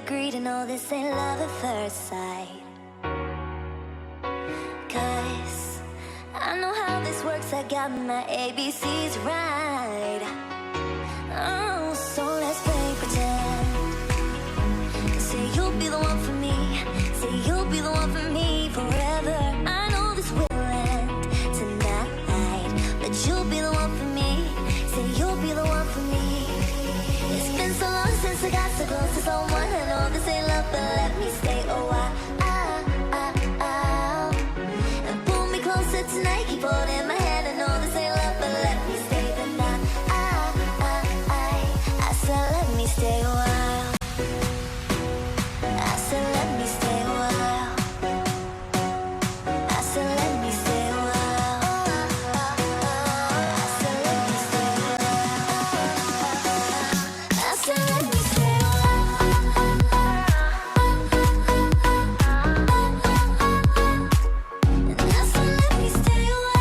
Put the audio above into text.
agree to know this ain't love at first sight. 'Cause I know how this works, I got my ABCs right. Oh, so let's play pretend. Say you'll be the one for me, say you'll be the one for me forever. I know this will end tonight, but you'll be the one for me, say you'll be the one for me. It's been so long since I got so close to someone. I know this ain't love, but let me stay a while. And pull me closer tonight, keep holding my hand. I know this ain't love, but let me stay the night. I said let me stay a while. I said let me stay a while. I said let me stay a while. I said let me stay a while. I said let me stay a while. And I said let me stay a while. I said let me stay a while.